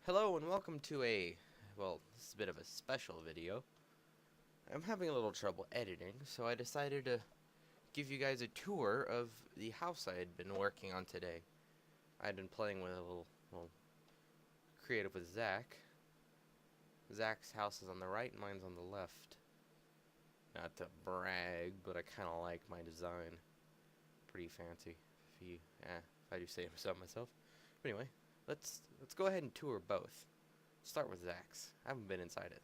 Hello and welcome to this is a bit of a special video. I'm having a little trouble editing, so I decided to give you guys a tour of the house I had been working on today. I had been playing with a little creative with Zach. Zach's house is on the right and mine's on the left. Not to brag, but I kind of like my design. Pretty fancy, if I do say so myself. But anyway, let's go ahead and tour both. Start with Zach's. I haven't been inside it,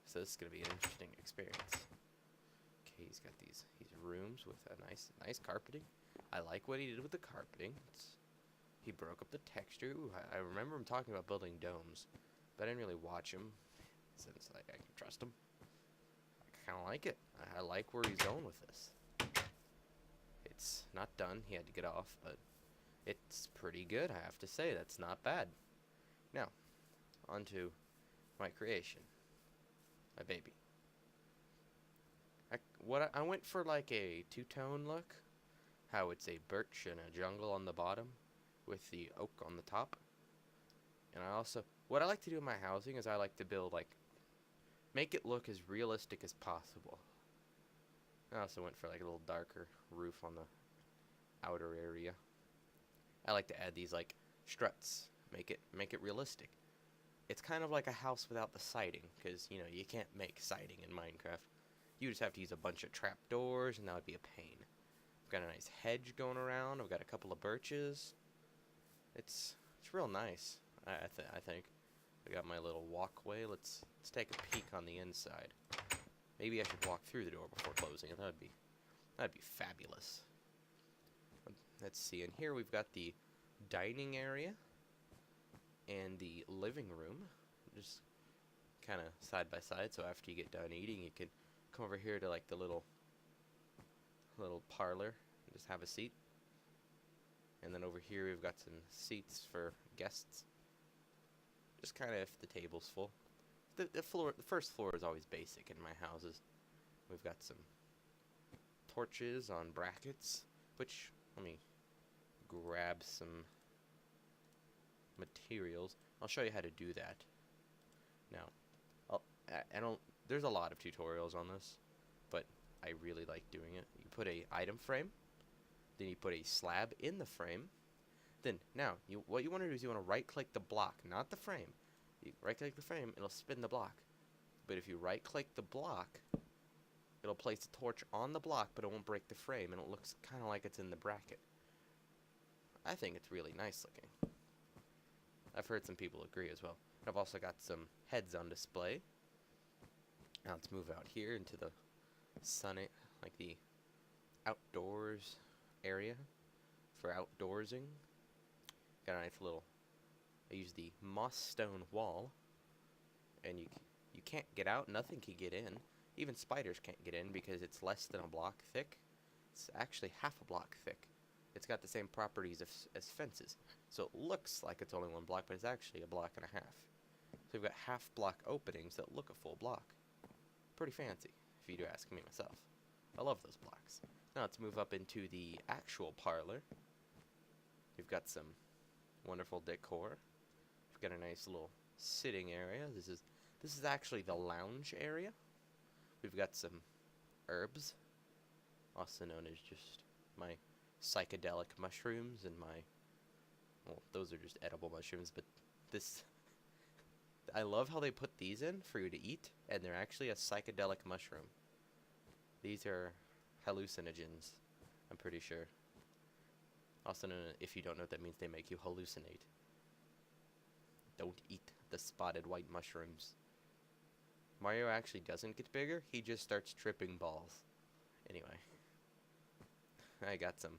so this is gonna be an interesting experience. Okay, he's got these rooms with a nice carpeting. I like what he did with the carpeting. He broke up the texture. Ooh, I remember him talking about building domes, but I didn't really watch him since I can trust him. I kind of like it. I like where he's going with this. It's not done. He had to get off, but it's pretty good, I have to say. That's not bad. Now, onto my creation. My baby. I went for like a two-tone look. How it's a birch and a jungle on the bottom with the oak on the top. And what I like to do in my housing is I like to build make it look as realistic as possible. I also went for like a little darker roof on the outer area. I like to add these like struts, make it realistic. It's kind of like a house without the siding, because you know you can't make siding in Minecraft. You just have to use a bunch of trapdoors, and that would be a pain. I've got a nice hedge going around. I've got a couple of birches. It's real nice. I think. I got my little walkway. Let's take a peek on the inside. Maybe I should walk through the door before closing it. That'd be fabulous. Let's see. In here we've got the dining area and the living room, just kind of side by side. So after you get done eating, you can come over here to like the little parlor and just have a seat. And then over here we've got some seats for guests. Just kind of if the table's full. The first floor is always basic in my houses. We've got some torches on brackets, which let me grab some materials. I'll show you how to do that. Now, there's a lot of tutorials on this, but I really like doing it. You put a item frame, then you put a slab in the frame. Then what you want to do is you want to right click the block, not the frame. You right click the frame, it'll spin the block. But if you right click the block, it'll place the torch on the block, but it won't break the frame, and it looks kind of like it's in the bracket. I think it's really nice looking. I've heard some people agree as well. I've also got some heads on display. Now let's move out here into the like the outdoors area for outdoorsing. Got a nice little. I use the moss stone wall, and you can't get out. Nothing can get in. Even spiders can't get in because it's less than a block thick. It's actually half a block thick. It's got the same properties as fences. So it looks like it's only one block, but it's actually a block and a half. So we've got half block openings that look a full block. Pretty fancy, if you do ask me myself. I love those blocks. Now let's move up into the actual parlor. We've got some wonderful decor. We've got a nice little sitting area. This is actually the lounge area. We've got some herbs, also known as just my psychedelic mushrooms and well, those are just edible mushrooms, but I love how they put these in for you to eat, and they're actually a psychedelic mushroom. These are hallucinogens, I'm pretty sure. Also known, if you don't know what that means, they make you hallucinate. Don't eat the spotted white mushrooms. Mario actually doesn't get bigger, he just starts tripping balls. Anyway. I got some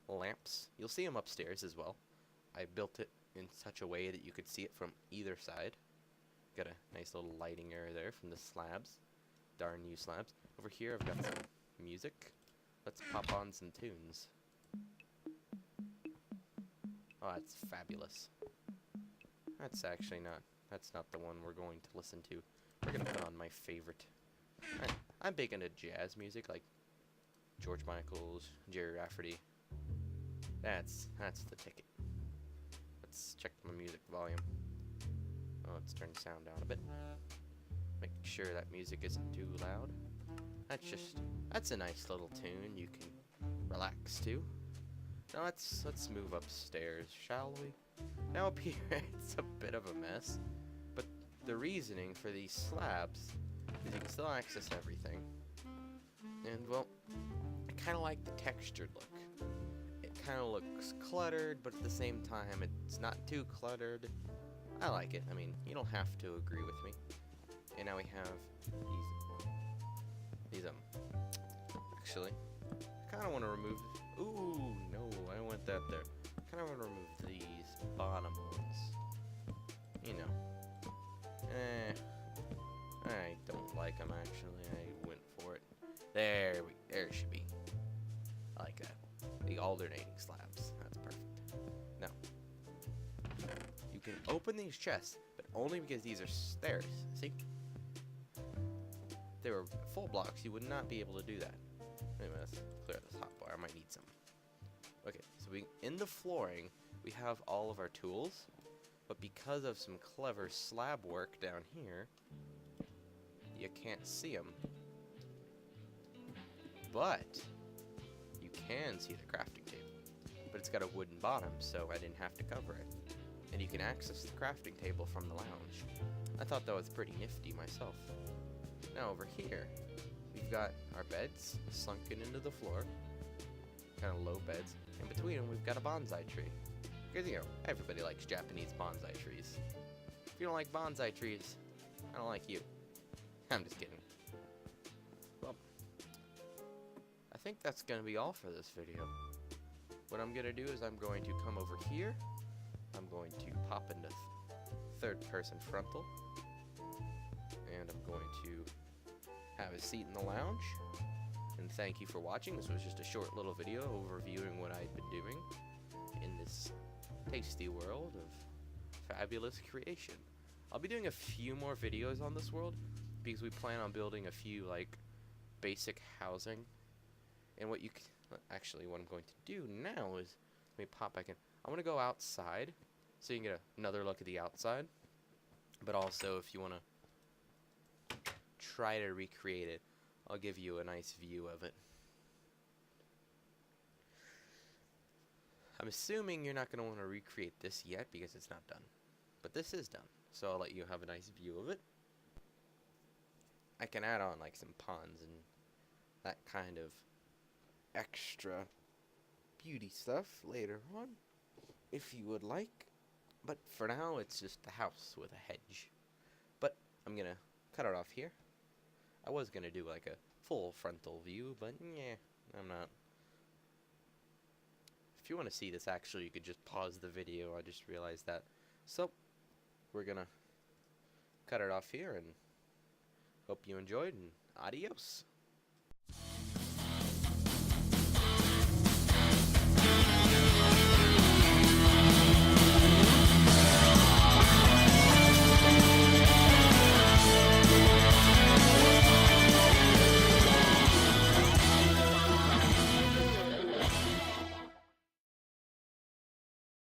lamps. You'll see them upstairs as well. I built it in such a way that you could see it from either side. Got a nice little lighting area there from the slabs. Darn new slabs. Over here I've got some music. Let's pop on some tunes. Oh, that's fabulous. That's not the one we're going to listen to. We're gonna put on my favorite. I'm big into jazz music, like George Michael's, Jerry Rafferty. That's the ticket. Let's check my music volume. Well, let's turn the sound down a bit. Make sure that music isn't too loud. That's a nice little tune you can relax to. Now let's move upstairs, shall we? Now up here, it's a bit of a mess, but the reasoning for these slabs is you can still access everything. And well, I kind of like the textured look. It kind of looks cluttered, but at the same time, it's not too cluttered. I like it. I mean, you don't have to agree with me. And now we have these actually, I kind of want to remove, ooh, no, I don't want that there. I kind of want to remove these bottom ones. You know. I don't like them, actually. I went for it. There it should be. I like that. The alternating slabs. That's perfect. Now, you can open these chests, but only because these are stairs. See? If they were full blocks, you would not be able to do that. Anyway, let's clear this hotbar. I might need some. Okay, so in the flooring, we have all of our tools, but because of some clever slab work down here, you can't see them. But you can see the crafting table. But it's got a wooden bottom, so I didn't have to cover it. And you can access the crafting table from the lounge. I thought that was pretty nifty myself. Now over here, we've got our beds sunken into the floor. Kind of low beds. In between them, we've got a bonsai tree. Because, you know, everybody likes Japanese bonsai trees. If you don't like bonsai trees, I don't like you. I'm just kidding. Well, I think that's going to be all for this video. What I'm going to do is I'm going to come over here. I'm going to pop into third person frontal. And I'm going to have a seat in the lounge. And thank you for watching. This was just a short little video overviewing what I'd been doing in this tasty world of fabulous creation. I'll be doing a few more videos on this world because we plan on building a few like basic housing. And what you actually what I'm going to do now is let me pop back in. I'm gonna go outside so you can get another look at the outside. But also if you wanna try to recreate it, I'll give you a nice view of it. I'm assuming you're not going to want to recreate this yet because it's not done. But this is done, so I'll let you have a nice view of it. I can add on like some ponds and that kind of extra beauty stuff later on, if you would like. But for now, it's just a house with a hedge. But I'm going to cut it off here. I was going to do like a full frontal view, but yeah, I'm not. If you want to see this, actually, you could just pause the video. I just realized that. So, we're going to cut it off here, and hope you enjoyed, and adios.